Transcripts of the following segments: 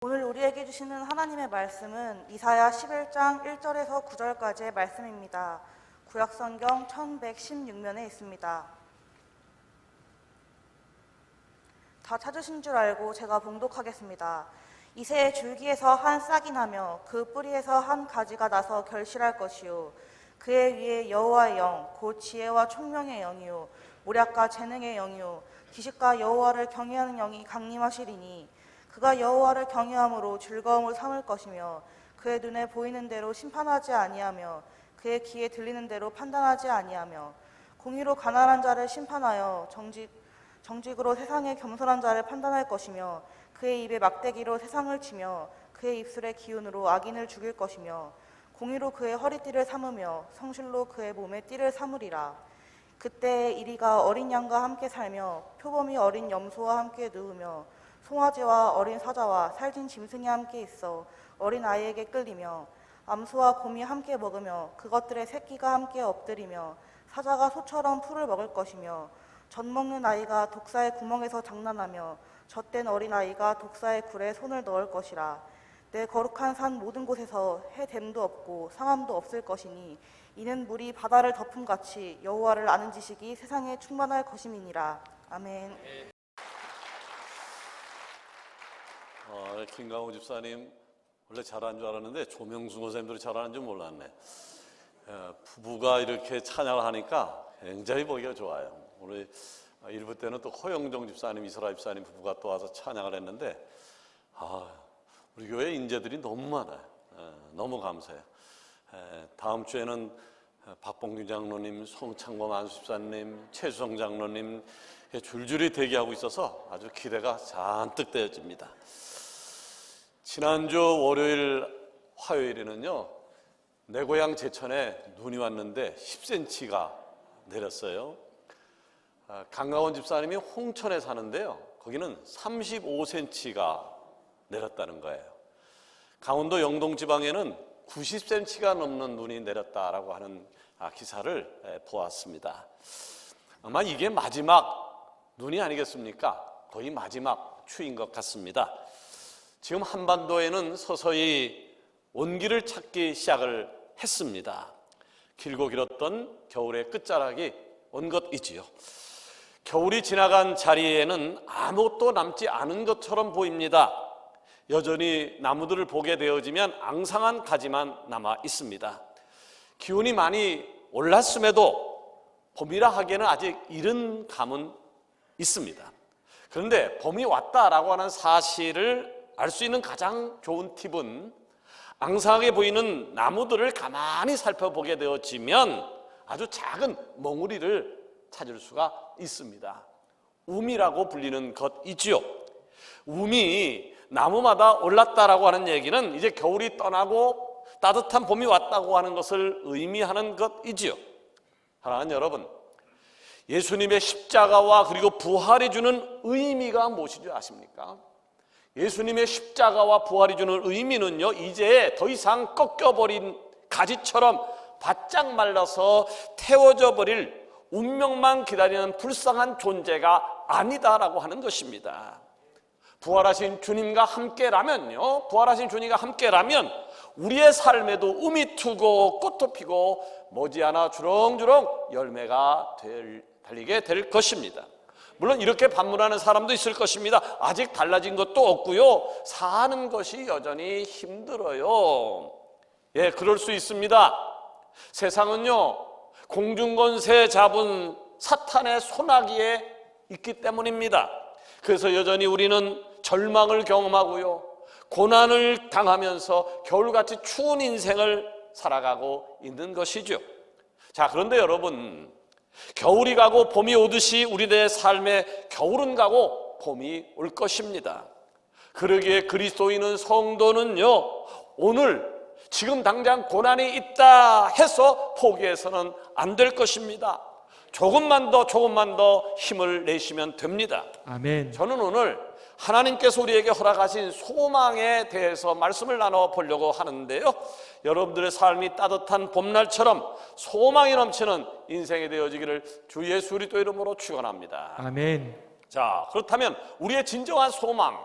오늘 우리에게 주시는 하나님의 말씀은 이사야 11장 1절에서 9절까지의 말씀입니다. 구약성경 1116면에 있습니다. 다 찾으신 줄 알고 제가 봉독하겠습니다. 이새의 줄기에서 한 싹이 나며 그 뿌리에서 한 가지가 나서 결실할 것이요 그의 위에 여호와의 영 곧 지혜와 총명의 영이요 모략과 재능의 영이요 기식과 여호와를 경외하는 영이 강림하시리니 그가 여호와를 경외함으로 즐거움을 삼을 것이며 그의 눈에 보이는 대로 심판하지 아니하며 그의 귀에 들리는 대로 판단하지 아니하며 공의로 가난한 자를 심판하여 정직으로 세상의 겸손한 자를 판단할 것이며 그의 입에 막대기로 세상을 치며 그의 입술의 기운으로 악인을 죽일 것이며 공의로 그의 허리띠를 삼으며 성실로 그의 몸에 띠를 삼으리라. 그때 이리가 어린 양과 함께 살며 표범이 어린 염소와 함께 누우며 송아지와 어린 사자와 살진 짐승이 함께 있어 어린 아이에게 끌리며 암소와 곰이 함께 먹으며 그것들의 새끼가 함께 엎드리며 사자가 소처럼 풀을 먹을 것이며 젖 먹는 아이가 독사의 구멍에서 장난하며 젖된 어린 아이가 독사의 굴에 손을 넣을 것이라. 내 거룩한 산 모든 곳에서 해됨도 없고 상함도 없을 것이니 이는 물이 바다를 덮음같이 여호와를 아는 지식이 세상에 충만할 것임이니라. 아멘. 김강호 집사님 원래 잘하는 줄 알았는데 조명수 선생님들이 잘하는 줄 몰랐네. 부부가 이렇게 찬양을 하니까 굉장히 보기가 좋아요. 오늘 1부 때는 또 허영정 집사님, 이설아 집사님 부부가 또 와서 찬양을 했는데 우리 교회 인재들이 너무 많아요. 너무 감사해요. 다음 주에는 박봉규 장로님, 송창범 안수 집사님, 최수성 장로님 줄줄이 대기하고 있어서 아주 기대가 잔뜩 되어집니다. 지난주 월요일, 화요일에는요 내 고향 제천에 눈이 왔는데 10cm가 내렸어요. 강가원 집사님이 홍천에 사는데요 거기는 35cm가 내렸다는 거예요. 강원도 영동 지방에는 90cm가 넘는 눈이 내렸다라고 하는 기사를 보았습니다. 아마 이게 마지막 눈이 아니겠습니까? 거의 마지막 추위인 것 같습니다. 지금 한반도에는 서서히 온기를 찾기 시작을 했습니다. 길고 길었던 겨울의 끝자락이 온 것이지요. 겨울이 지나간 자리에는 아무것도 남지 않은 것처럼 보입니다. 여전히 나무들을 보게 되어지면 앙상한 가지만 남아 있습니다. 기온이 많이 올랐음에도 봄이라 하기에는 아직 이른 감은 있습니다. 그런데 봄이 왔다라고 하는 사실을 알 수 있는 가장 좋은 팁은 앙상하게 보이는 나무들을 가만히 살펴보게 되어지면 아주 작은 멍우리를 찾을 수가 있습니다. 움이라고 불리는 것이지요. 움이 나무마다 올랐다라고 하는 얘기는 이제 겨울이 떠나고 따뜻한 봄이 왔다고 하는 것을 의미하는 것이지요. 사랑하는 여러분, 예수님의 십자가와 그리고 부활이 주는 의미가 무엇인지 아십니까? 예수님의 십자가와 부활이 주는 의미는요 이제 더 이상 꺾여버린 가지처럼 바짝 말라서 태워져 버릴 운명만 기다리는 불쌍한 존재가 아니다라고 하는 것입니다. 부활하신 주님과 함께라면요, 부활하신 주님과 함께라면 우리의 삶에도 음이 트고 꽃도 피고 머지않아 주렁주렁 열매가 달리게 될 것입니다. 물론 이렇게 반문하는 사람도 있을 것입니다. 아직 달라진 것도 없고요, 사는 것이 여전히 힘들어요. 예, 그럴 수 있습니다. 세상은요 공중권세 잡은 사탄의 손아귀에 있기 때문입니다. 그래서 여전히 우리는 절망을 경험하고요, 고난을 당하면서 겨울같이 추운 인생을 살아가고 있는 것이죠. 자, 그런데 여러분, 겨울이 가고 봄이 오듯이 우리들의 삶에 겨울은 가고 봄이 올 것입니다. 그러기에 그리스도인은 성도는요 오늘 지금 당장 고난이 있다 해서 포기해서는 안 될 것입니다. 조금만 더 힘을 내시면 됩니다. 아멘. 저는 오늘 하나님께서 우리에게 허락하신 소망에 대해서 말씀을 나눠보려고 하는데요, 여러분들의 삶이 따뜻한 봄날처럼 소망이 넘치는 인생이 되어지기를 주 예수 그리스도 이름으로 축원합니다. 아멘. 자, 그렇다면 우리의 진정한 소망,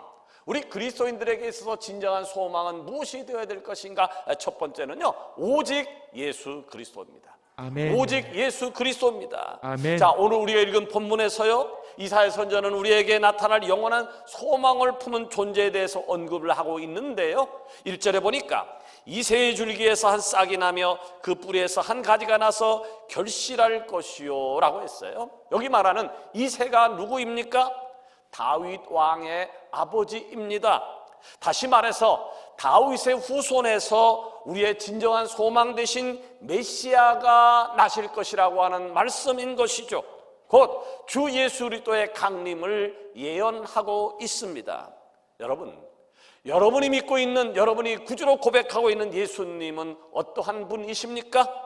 우리 그리스도인들에게 있어서 진정한 소망은 무엇이 되어야 될 것인가? 첫 번째는요, 오직 예수 그리스도입니다. 아멘. 오직 예수 그리스도입니다. 아멘. 자, 오늘 우리가 읽은 본문에서요, 이사야 선지자는 우리에게 나타날 영원한 소망을 품은 존재에 대해서 언급을 하고 있는데요, 1절에 보니까 이새의 줄기에서 한 싹이 나며 그 뿌리에서 한 가지가 나서 결실할 것이요 라고 했어요. 여기 말하는 이새가 누구입니까? 다윗 왕의 아버지입니다. 다시 말해서 다윗의 후손에서 우리의 진정한 소망 되신 메시아가 나실 것이라고 하는 말씀인 것이죠. 곧 주 예수 그리스도의 강림을 예언하고 있습니다. 여러분이 믿고 있는, 여러분이 구주로 고백하고 있는 예수님은 어떠한 분이십니까?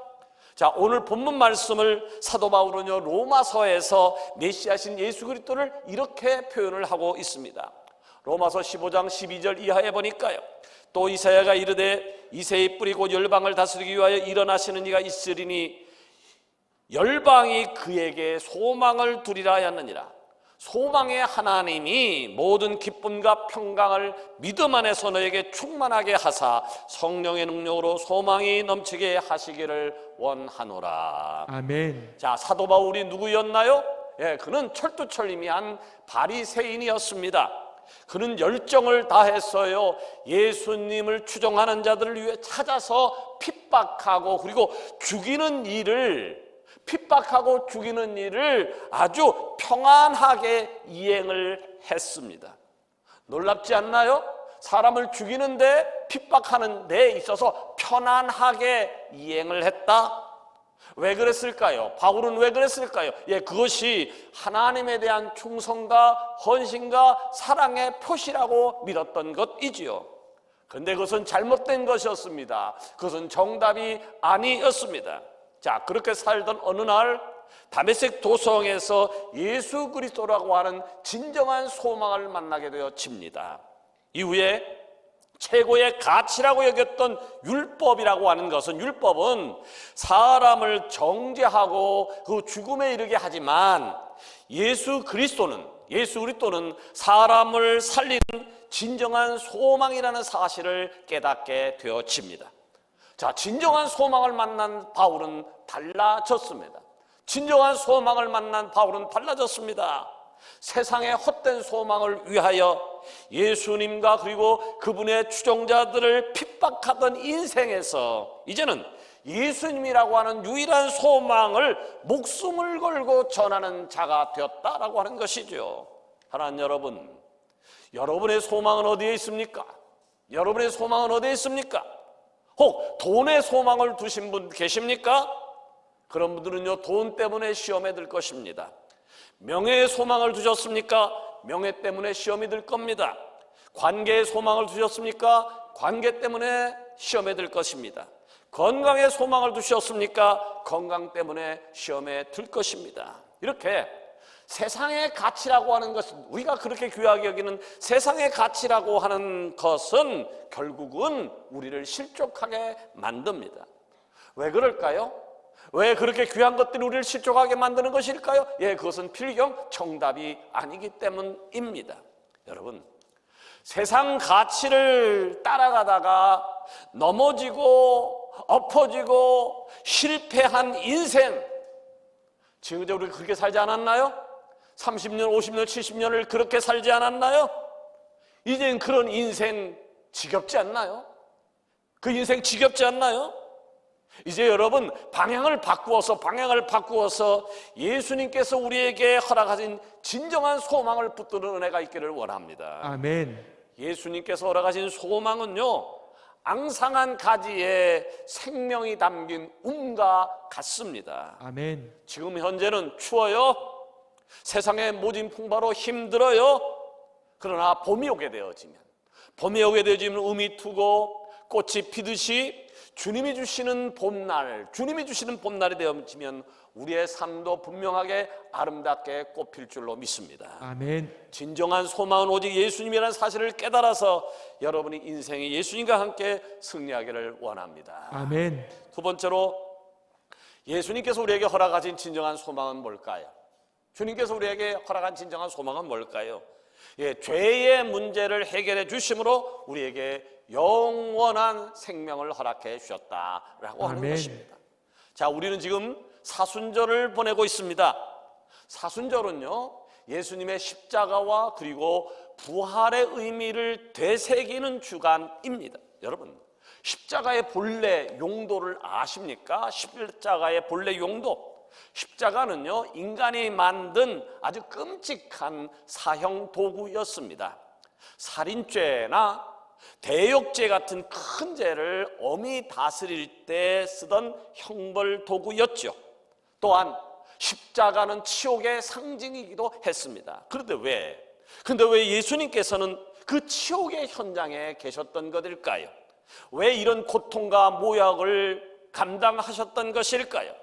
자, 오늘 본문 말씀을 사도 바울은요, 로마서에서 메시아신 예수 그리스도를 이렇게 표현을 하고 있습니다. 로마서 15장 12절 이하에 보니까요, 또 이사야가 이르되 이새의 뿌리고 열방을 다스리기 위하여 일어나시는 이가 있으리니 열방이 그에게 소망을 두리라 하였느니라. 소망의 하나님이 모든 기쁨과 평강을 믿음 안에서 너에게 충만하게 하사 성령의 능력으로 소망이 넘치게 하시기를 원하노라. 아멘. 자, 사도 바울이 누구였나요? 그는 철두철미한 바리새인이었습니다. 그는 열정을 다했어요. 예수님을 추종하는 자들을 위해 찾아서 핍박하고, 그리고 핍박하고 죽이는 일을 아주 평안하게 이행을 했습니다. 놀랍지 않나요? 사람을 죽이는데, 핍박하는 데 있어서 편안하게 이행을 했다? 왜 그랬을까요? 바울은 왜 그랬을까요? 그것이 하나님에 대한 충성과 헌신과 사랑의 표시라고 믿었던 것이지요. 그런데 그것은 잘못된 것이었습니다. 그것은 정답이 아니었습니다. 자, 그렇게 살던 어느 날 다메섹 도성에서 예수 그리스도라고 하는 진정한 소망을 만나게 되어집니다. 이후에 최고의 가치라고 여겼던 율법이라고 하는 것은, 율법은 사람을 정죄하고 그 죽음에 이르게 하지만 예수 그리스도는 사람을 살리는 진정한 소망이라는 사실을 깨닫게 되어집니다. 자, 진정한 소망을 만난 바울은 달라졌습니다. 세상의 헛된 소망을 위하여 예수님과 그리고 그분의 추종자들을 핍박하던 인생에서 이제는 예수님이라고 하는 유일한 소망을 목숨을 걸고 전하는 자가 되었다라고 하는 것이죠. 하나님 여러분, 여러분의 소망은 어디에 있습니까? 혹 돈에 소망을 두신 분 계십니까? 그런 분들은요, 돈 때문에 시험에 들 것입니다. 명예의 소망을 두셨습니까? 명예 때문에 시험이 들 겁니다. 관계의 소망을 두셨습니까? 관계 때문에 시험에 들 것입니다. 건강의 소망을 두셨습니까? 건강 때문에 시험에 들 것입니다. 이렇게 세상의 가치라고 하는 것은, 우리가 그렇게 귀하게 여기는 세상의 가치라고 하는 것은 결국은 우리를 실족하게 만듭니다. 왜 그럴까요? 왜 그렇게 귀한 것들이 우리를 실족하게 만드는 것일까요? 그것은 필경 정답이 아니기 때문입니다. 여러분, 세상 가치를 따라가다가 넘어지고 엎어지고 실패한 인생, 지금까지 우리가 그렇게 살지 않았나요? 30년, 50년, 70년을 그렇게 살지 않았나요? 이젠 그런 인생 지겹지 않나요? 그 인생 지겹지 않나요? 이제 여러분, 방향을 바꾸어서 예수님께서 우리에게 허락하신 진정한 소망을 붙드는 은혜가 있기를 원합니다. 아멘. 예수님께서 허락하신 소망은요, 앙상한 가지에 생명이 담긴 움과 같습니다. 아멘. 지금 현재는 추워요. 세상의 모진 풍파로 힘들어요. 그러나 봄이 오게 되어지면 음이 트고 꽃이 피듯이 주님이 주시는 봄날이 되어지면 우리의 삶도 분명하게 아름답게 꽃필 줄로 믿습니다. 아멘. 진정한 소망은 오직 예수님이라는 사실을 깨달아서 여러분이 인생에 예수님과 함께 승리하기를 원합니다. 아멘. 두 번째로, 예수님께서 우리에게 허락하신 진정한 소망은 뭘까요? 주님께서 우리에게 허락한 진정한 소망은 뭘까요? 예, 죄의 문제를 해결해 주심으로 우리에게 영원한 생명을 허락해 주셨다라고 하는 아멘. 것입니다. 자, 우리는 지금 사순절을 보내고 있습니다. 사순절은요, 예수님의 십자가와 그리고 부활의 의미를 되새기는 주간입니다. 여러분, 십자가의 본래 용도를 아십니까? 십자가의 본래 용도. 십자가는요, 인간이 만든 아주 끔찍한 사형 도구였습니다. 살인죄나 대역죄 같은 큰 죄를 엄히 다스릴 때 쓰던 형벌 도구였죠. 또한 십자가는 치욕의 상징이기도 했습니다. 그런데 왜 예수님께서는 그 치욕의 현장에 계셨던 것일까요? 왜 이런 고통과 모욕을 감당하셨던 것일까요?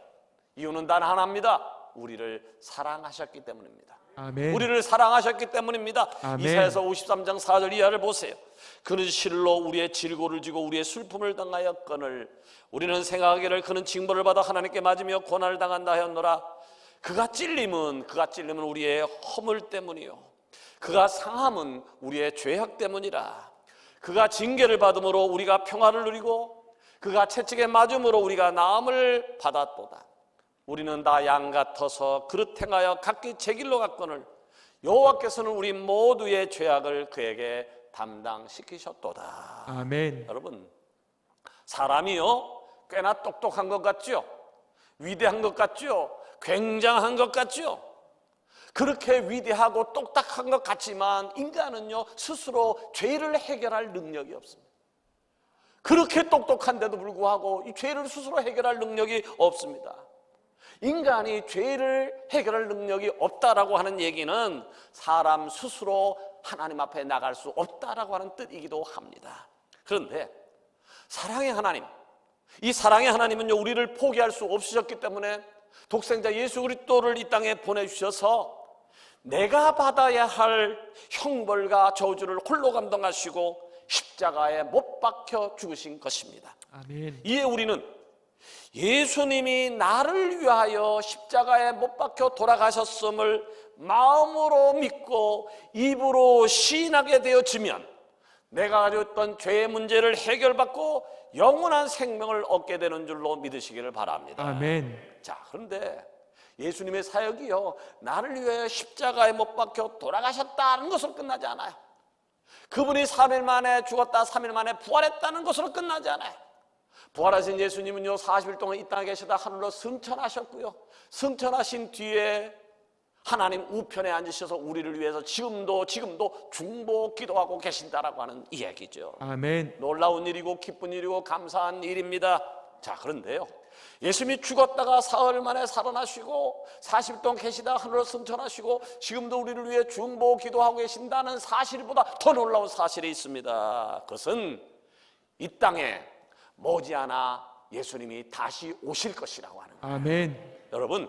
이유는 단 하나입니다. 우리를 사랑하셨기 때문입니다. 아멘. 우리를 사랑하셨기 때문입니다. 아멘. 이사야서 53장 4절 이하를 보세요. 그는 실로 우리의 질고를 지고 우리의 슬픔을 당하였거늘 우리는 생각하기를 그는 징벌을 받아 하나님께 맞으며 고난을 당한다 하였노라. 그가 찔림은 우리의 허물 때문이요 그가 상함은 우리의 죄악 때문이라. 그가 징계를 받음으로 우리가 평화를 누리고 그가 채찍에 맞음으로 우리가 나음을 받았도다. 우리는 다 양 같아서 그릇 행하여 각기 제 길로 갔거늘 여호와께서는 우리 모두의 죄악을 그에게 담당시키셨도다. 아멘. 여러분, 사람이요 꽤나 똑똑한 것 같죠? 위대한 것 같죠? 굉장한 것 같죠? 그렇게 위대하고 똑딱한 것 같지만 인간은요 스스로 죄를 해결할 능력이 없습니다. 그렇게 똑똑한데도 불구하고 이 죄를 스스로 해결할 능력이 없습니다. 인간이 죄를 해결할 능력이 없다라고 하는 얘기는 사람 스스로 하나님 앞에 나갈 수 없다라고 하는 뜻이기도 합니다. 그런데 사랑의 하나님, 이 사랑의 하나님은요 우리를 포기할 수 없으셨기 때문에 독생자 예수 그리스도를 이 땅에 보내주셔서 내가 받아야 할 형벌과 저주를 홀로 감당하시고 십자가에 못 박혀 죽으신 것입니다. 아멘. 이에 우리는 예수님이 나를 위하여 십자가에 못 박혀 돌아가셨음을 마음으로 믿고 입으로 시인하게 되어지면 내가 가지고 있던 죄의 문제를 해결받고 영원한 생명을 얻게 되는 줄로 믿으시기를 바랍니다. 아멘. 자, 그런데 예수님의 사역이요 나를 위하여 십자가에 못 박혀 돌아가셨다는 것으로 끝나지 않아요. 그분이 3일 만에 죽었다 3일 만에 부활했다는 것으로 끝나지 않아요. 부활하신 예수님은요 40일 동안 이 땅에 계시다 하늘로 승천하셨고요, 승천하신 뒤에 하나님 우편에 앉으셔서 우리를 위해서 지금도 중보 기도하고 계신다라고 하는 이야기죠. 아멘. 놀라운 일이고 기쁜 일이고 감사한 일입니다. 자, 그런데요 예수님이 죽었다가 사흘 만에 살아나시고 40일 동안 계시다 하늘로 승천하시고 지금도 우리를 위해 중보 기도하고 계신다는 사실보다 더 놀라운 사실이 있습니다. 그것은 이 땅에 머지않아 예수님이 다시 오실 것이라고 하는 거예요. 아멘. 여러분,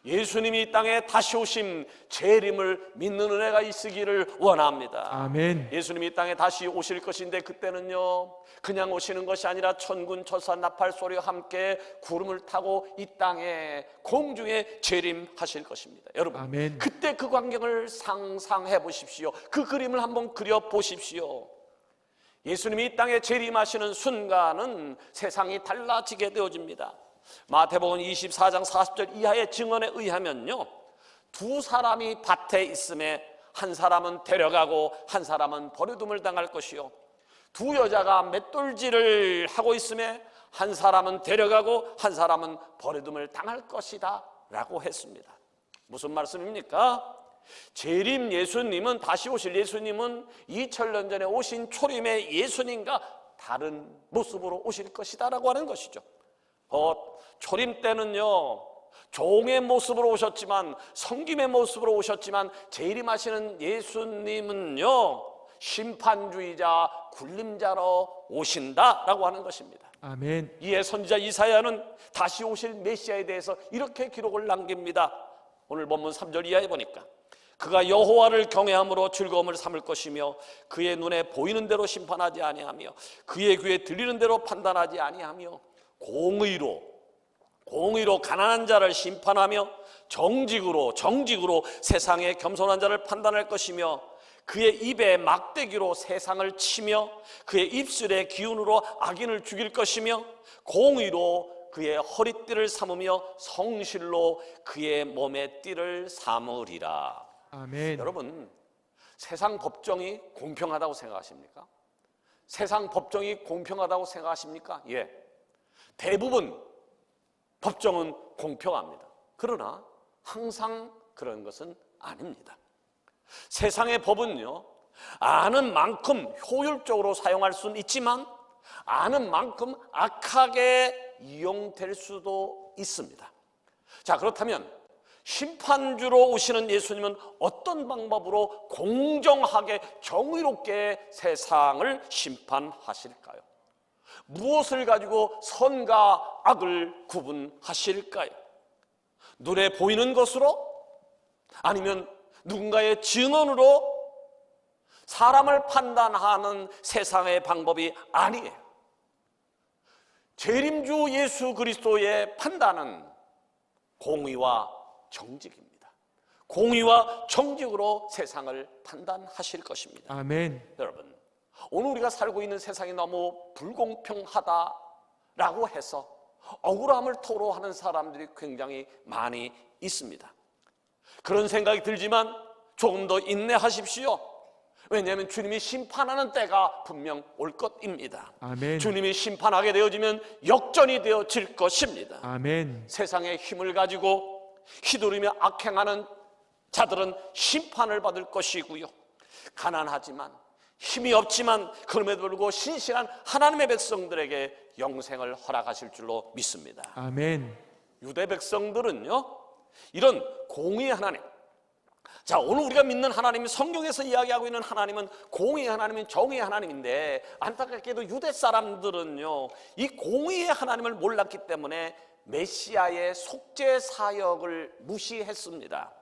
예수님이 이 땅에 다시 오심 재림을 믿는 은혜가 있으기를 원합니다. 아멘. 예수님이 이 땅에 다시 오실 것인데 그때는요 그냥 오시는 것이 아니라 천군 천사 나팔 소리와 함께 구름을 타고 이 땅에 공중에 재림하실 것입니다. 여러분, 아멘. 그때 그 광경을 상상해 보십시오. 그 그림을 한번 그려 보십시오. 예수님이 이 땅에 재림하시는 순간은 세상이 달라지게 되어집니다. 마태복음 24장 40절 이하의 증언에 의하면요 두 사람이 밭에 있음에 한 사람은 데려가고 한 사람은 버려둠을 당할 것이요 두 여자가 맷돌질을 하고 있음에 한 사람은 데려가고 한 사람은 버려둠을 당할 것이다 라고 했습니다. 무슨 말씀입니까? 재림 예수님은, 다시 오실 예수님은 2000년 전에 오신 초림의 예수님과 다른 모습으로 오실 것이다 라고 하는 것이죠. 초림 때는요 종의 모습으로 오셨지만, 성김의 모습으로 오셨지만, 재림하시는 예수님은요 심판주의자, 군림자로 오신다라고 하는 것입니다. 아멘. 이에 선지자 이사야는 다시 오실 메시아에 대해서 이렇게 기록을 남깁니다. 오늘 본문 3절 이하에 보니까 그가 여호와를 경외함으로 즐거움을 삼을 것이며 그의 눈에 보이는 대로 심판하지 아니하며 그의 귀에 들리는 대로 판단하지 아니하며 공의로 가난한 자를 심판하며 정직으로 세상의 겸손한 자를 판단할 것이며 그의 입에 막대기로 세상을 치며 그의 입술의 기운으로 악인을 죽일 것이며 공의로 그의 허리띠를 삼으며 성실로 그의 몸의 띠를 삼으리라. 아멘. 여러분, 세상 법정이 공평하다고 생각하십니까? 세상 법정이 공평하다고 생각하십니까? 예. 대부분 법정은 공평합니다. 그러나 항상 그런 것은 아닙니다. 세상의 법은요, 아는 만큼 효율적으로 사용할 수는 있지만 아는 만큼 악하게 이용될 수도 있습니다. 자, 그렇다면 심판주로 오시는 예수님은 어떤 방법으로 공정하게 정의롭게 세상을 심판하실까요? 무엇을 가지고 선과 악을 구분하실까요? 눈에 보이는 것으로? 아니면 누군가의 증언으로? 사람을 판단하는 세상의 방법이 아니에요. 재림주 예수 그리스도의 판단은 공의와 정직입니다. 공의와 정직으로 세상을 판단하실 것입니다. 아멘. 여러분, 오늘 우리가 살고 있는 세상이 너무 불공평하다라고 해서 억울함을 토로하는 사람들이 굉장히 많이 있습니다. 그런 생각이 들지만 조금 더 인내하십시오. 왜냐하면 주님이 심판하는 때가 분명 올 것입니다. 아멘. 주님이 심판하게 되어지면 역전이 되어질 것입니다. 아멘. 세상의 힘을 가지고 휘두르며 악행하는 자들은 심판을 받을 것이고요, 가난하지만 힘이 없지만 그럼에도 불구하고 신실한 하나님의 백성들에게 영생을 허락하실 줄로 믿습니다. 아멘. 유대 백성들은요, 이런 공의의 하나님, 자, 오늘 우리가 믿는 하나님이, 성경에서 이야기하고 있는 하나님은 공의의 하나님인 정의의 하나님인데, 안타깝게도 유대 사람들은요, 이 공의의 하나님을 몰랐기 때문에 메시아의 속죄 사역을 무시했습니다.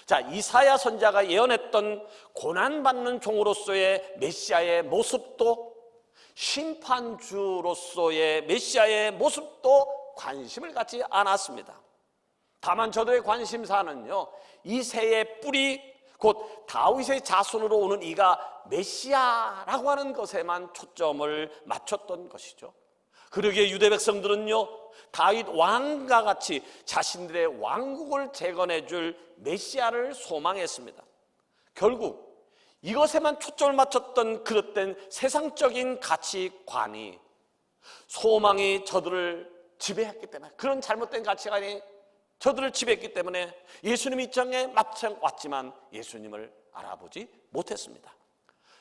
자, 이사야 선지자가 예언했던 고난받는 종으로서의 메시아의 모습도, 심판주로서의 메시아의 모습도 관심을 갖지 않았습니다. 다만 저들의 관심사는요, 이 새의 뿌리, 곧 다윗의 자손으로 오는 이가 메시아라고 하는 것에만 초점을 맞췄던 것이죠. 그러기에 유대 백성들은요, 다윗 왕과 같이 자신들의 왕국을 재건해 줄 메시아를 소망했습니다. 결국 이것에만 초점을 맞췄던 그릇된 세상적인 가치관이, 소망이 저들을 지배했기 때문에, 그런 잘못된 가치관이 저들을 지배했기 때문에 예수님이 이 땅에 마침 왔지만 예수님을 알아보지 못했습니다.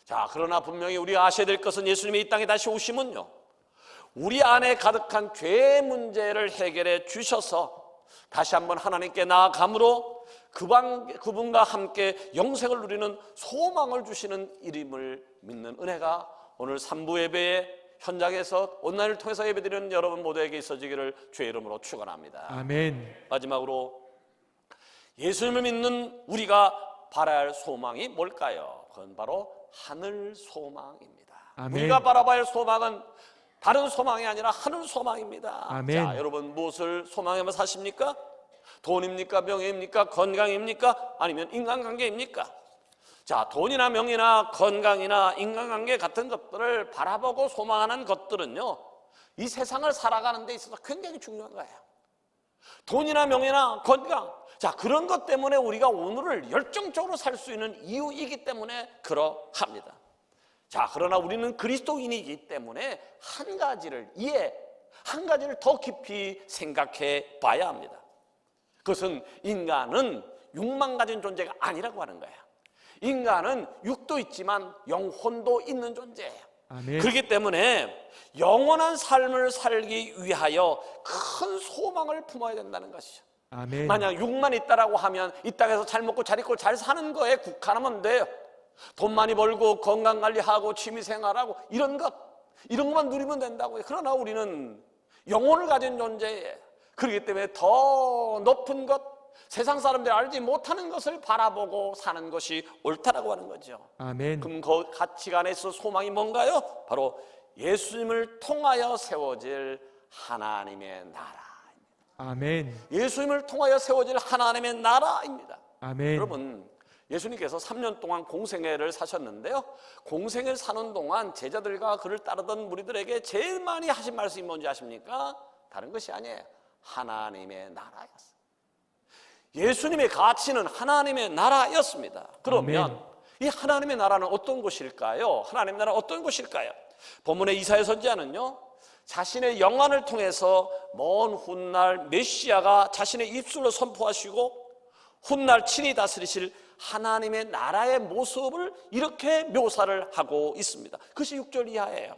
자, 그러나 분명히 우리가 아셔야 될 것은, 예수님이 이 땅에 다시 오시면요, 우리 안에 가득한 죄의 문제를 해결해 주셔서 다시 한번 하나님께 나아감으로 그분과 함께 영생을 누리는 소망을 주시는 이름을 믿는 은혜가 오늘 3부 예배의 현장에서 온라인을 통해서 예배드리는 여러분 모두에게 있어지기를 주의 이름으로 축원합니다. 아멘. 마지막으로 예수님을 믿는 우리가 바라야 할 소망이 뭘까요? 그건 바로 하늘 소망입니다. 아멘. 우리가 바라봐야 할 소망은 다른 소망이 아니라 하늘 소망입니다. 아멘. 자, 여러분 무엇을 소망하며 사십니까? 돈입니까? 명예입니까? 건강입니까? 아니면 인간관계입니까? 자, 돈이나 명예나 건강이나 인간관계 같은 것들을 바라보고 소망하는 것들은요, 이 세상을 살아가는 데 있어서 굉장히 중요한 거예요. 돈이나 명예나 건강, 자, 그런 것 때문에 우리가 오늘을 열정적으로 살 수 있는 이유이기 때문에 그러합니다. 자, 그러나 우리는 그리스도인이기 때문에 한 가지를 더 깊이 생각해 봐야 합니다. 그것은 인간은 육만 가진 존재가 아니라고 하는 거예요. 인간은 육도 있지만 영혼도 있는 존재예요. 아멘. 그렇기 때문에 영원한 삶을 살기 위하여 큰 소망을 품어야 된다는 것이죠. 아멘. 만약 육만 있다라고 하면 이 땅에서 잘 먹고 잘 입고 잘 사는 거에 국한하면 돼요. 돈 많이 벌고 건강관리하고 취미생활하고 이런 것만 누리면 된다고요. 그러나 우리는 영혼을 가진 존재예요. 그렇기 때문에 더 높은 것, 세상 사람들이 알지 못하는 것을 바라보고 사는 것이 옳다라고 하는 거죠. 아멘. 그럼 그 가치관에서 소망이 뭔가요? 바로 예수님을 통하여 세워질 하나님의 나라. 아멘. 예수님을 통하여 세워질 하나님의 나라입니다. 아멘. 여러분, 예수님께서 3년 동안 공생애를 사셨는데요. 공생애를 사는 동안 제자들과 그를 따르던 무리들에게 제일 많이 하신 말씀이 뭔지 아십니까? 다른 것이 아니에요. 하나님의 나라였어요. 예수님의 가치는 하나님의 나라였습니다. 그러면 아멘. 이 하나님의 나라는 어떤 곳일까요? 하나님의 나라는 어떤 곳일까요? 본문의 이사야 선지자는요, 자신의 영안을 통해서 먼 훗날 메시아가 자신의 입술로 선포하시고 훗날 친히 다스리실 하나님의 나라의 모습을 이렇게 묘사를 하고 있습니다. 그것이 6절 이하예요.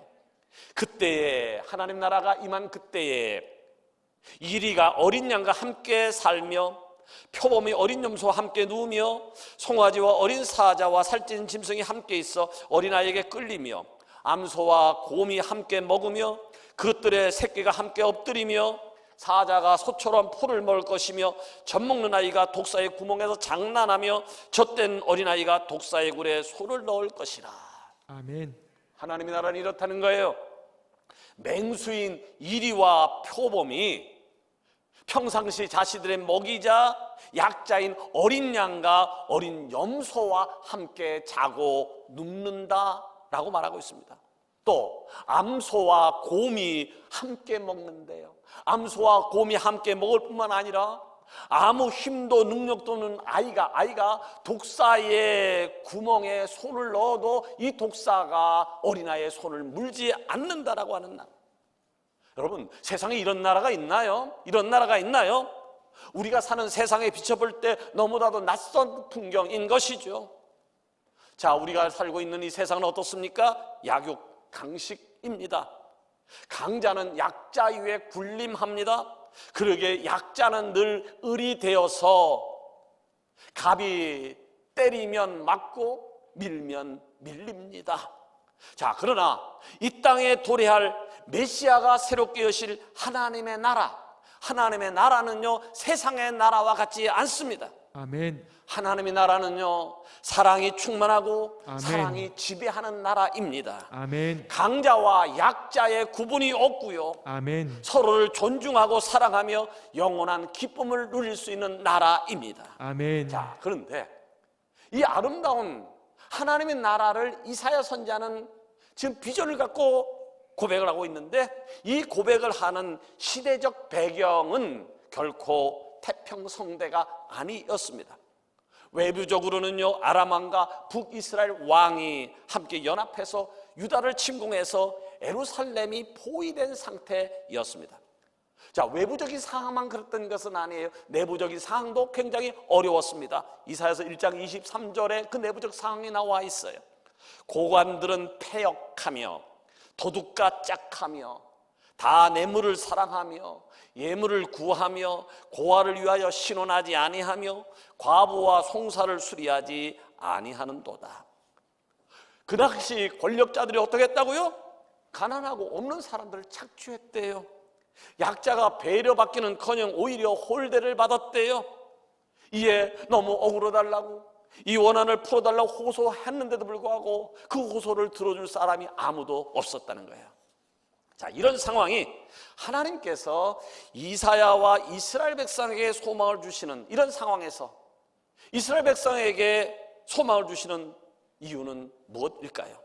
그때에 하나님 나라가 임한 그때에 이리가 어린 양과 함께 살며 표범이 어린 염소와 함께 누우며 송아지와 어린 사자와 살찐 짐승이 함께 있어 어린아이에게 끌리며 암소와 곰이 함께 먹으며 그것들의 새끼가 함께 엎드리며 사자가 소처럼 풀을 먹을 것이며 젖먹는 아이가 독사의 구멍에서 장난하며 젖된 어린아이가 독사의 굴에 손을 넣을 것이라. 아멘. 하나님의 나라는 이렇다는 거예요. 맹수인 이리와 표범이 평상시 자신들의 먹이자 약자인 어린 양과 어린 염소와 함께 자고 눕는다라고 말하고 있습니다. 또 암소와 곰이 함께 먹는데요, 암소와 곰이 함께 먹을 뿐만 아니라 아무 힘도 능력도 없는 아이가 독사의 구멍에 손을 넣어도 이 독사가 어린아이의 손을 물지 않는다라고 하는 나라. 여러분, 세상에 이런 나라가 있나요? 이런 나라가 있나요? 우리가 사는 세상에 비춰볼 때 너무나도 낯선 풍경인 것이죠. 자, 우리가 살고 있는 이 세상은 어떻습니까? 약육 강식입니다. 강자는 약자 위에 군림합니다. 그러게 약자는 늘 을이 되어서 갑이 때리면 맞고 밀면 밀립니다. 자, 그러나 이 땅에 도래할 메시아가 새롭게 여실 하나님의 나라, 하나님의 나라는요 세상의 나라와 같지 않습니다. 아멘. 하나님의 나라는요 사랑이 충만하고 아멘. 사랑이 지배하는 나라입니다. 아멘. 강자와 약자의 구분이 없고요, 아멘. 서로를 존중하고 사랑하며 영원한 기쁨을 누릴 수 있는 나라입니다. 아멘. 자, 그런데 이 아름다운 하나님의 나라를 이사야 선지자는 지금 비전을 갖고 고백을 하고 있는데, 이 고백을 하는 시대적 배경은 결코 태평성대가 아니었습니다. 외부적으로는요 아람 왕과 북이스라엘 왕이 함께 연합해서 유다를 침공해서 예루살렘이 포위된 상태였습니다. 자, 외부적인 상황만 그랬던 것은 아니에요. 내부적인 상황도 굉장히 어려웠습니다. 이사야서 1장 23절에 그 내부적 상황이 나와 있어요. 고관들은 패역하며 도둑과 짝하며 다 뇌물을 사랑하며 예물을 구하며 고아를 위하여 신원하지 아니하며 과부와 송사를 수리하지 아니하는도다. 그 당시 권력자들이 어떻게 했다고요? 가난하고 없는 사람들을 착취했대요. 약자가 배려받기는커녕 오히려 홀대를 받았대요. 이에 너무 억울해달라고, 이 원한을 풀어달라고 호소했는데도 불구하고 그 호소를 들어줄 사람이 아무도 없었다는 거예요. 자, 이런 상황이 하나님께서 이사야와 이스라엘 백성에게 소망을 주시는 이런 상황에서 이스라엘 백성에게 소망을 주시는 이유는 무엇일까요?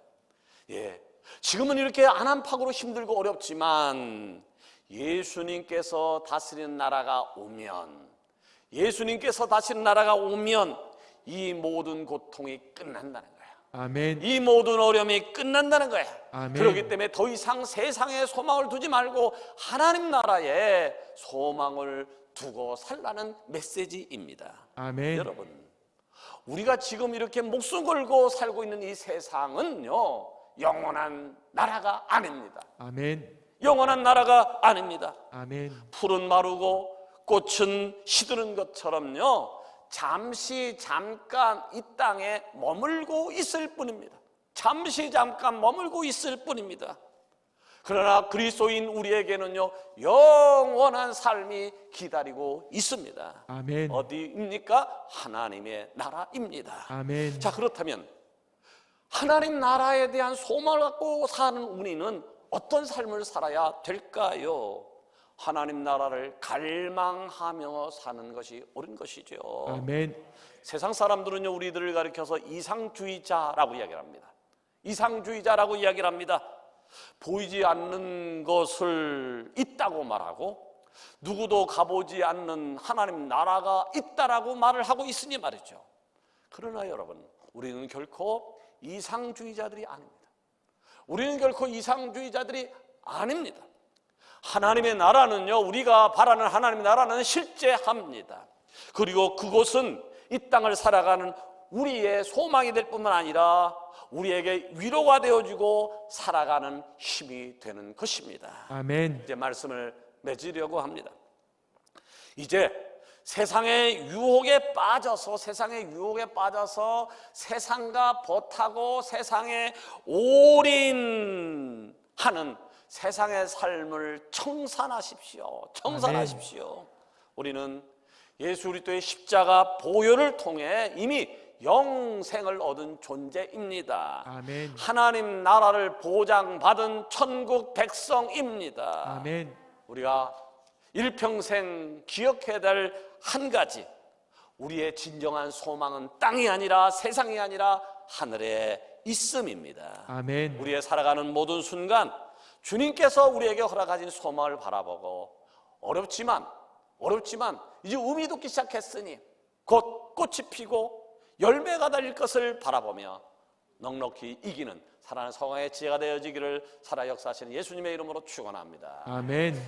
지금은 이렇게 안한팍으로 힘들고 어렵지만 예수님께서 다스리는 나라가 오면, 예수님께서 다스리는 나라가 오면 이 모든 고통이 끝난다는 거예요. 아멘. 이 모든 어려움이 끝난다는 거예요. 아멘. 그렇기 때문에 더 이상 세상에 소망을 두지 말고 하나님 나라에 소망을 두고 살라는 메시지입니다. 아멘. 여러분, 우리가 지금 이렇게 목숨 걸고 살고 있는 이 세상은요 영원한 나라가 아닙니다. 아멘. 영원한 나라가 아닙니다. 아멘. 풀은 마르고 꽃은 시드는 것처럼요 잠시 잠깐 이 땅에 머물고 있을 뿐입니다. 잠시 잠깐 머물고 있을 뿐입니다. 그러나 그리스도인 우리에게는요 영원한 삶이 기다리고 있습니다. 아멘. 어디입니까? 하나님의 나라입니다. 아멘. 자, 그렇다면 하나님 나라에 대한 소망을 갖고 사는 우리는 어떤 삶을 살아야 될까요? 하나님 나라를 갈망하며 사는 것이 옳은 것이죠. 아멘. 세상 사람들은요, 우리들을 가리켜서 이상주의자라고 이야기를 합니다. 이상주의자라고 이야기를 합니다. 보이지 않는 것을 있다고 말하고 누구도 가보지 않는 하나님 나라가 있다라고 말을 하고 있으니 말이죠. 그러나 여러분, 우리는 결코 이상주의자들이 아닙니다. 우리는 결코 이상주의자들이 아닙니다. 하나님의 나라는요, 우리가 바라는 하나님의 나라는 실제합니다. 그리고 그곳은 이 땅을 살아가는 우리의 소망이 될 뿐만 아니라 우리에게 위로가 되어주고 살아가는 힘이 되는 것입니다. 아멘. 이제 말씀을 맺으려고 합니다. 이제 세상의 유혹에 빠져서 세상과 버타고 세상에 올인하는 세상의 삶을 청산하십시오. 우리는 예수 그리스도의 십자가 보혈을 통해 이미 영생을 얻은 존재입니다. 아멘. 하나님 나라를 보장받은 천국 백성입니다. 아멘. 우리가 일평생 기억해야 될 한 가지, 우리의 진정한 소망은 땅이 아니라 세상이 아니라 하늘에 있음입니다. 아멘. 우리의 살아가는 모든 순간 주님께서 우리에게 허락하신 소망을 바라보고 어렵지만 이제 음이 돋기 시작했으니 곧 꽃이 피고 열매가 달릴 것을 바라보며 넉넉히 이기는 살아가는 성화의 지혜가 되어지기를 살아 역사하시는 예수님의 이름으로 축원합니다. 아멘.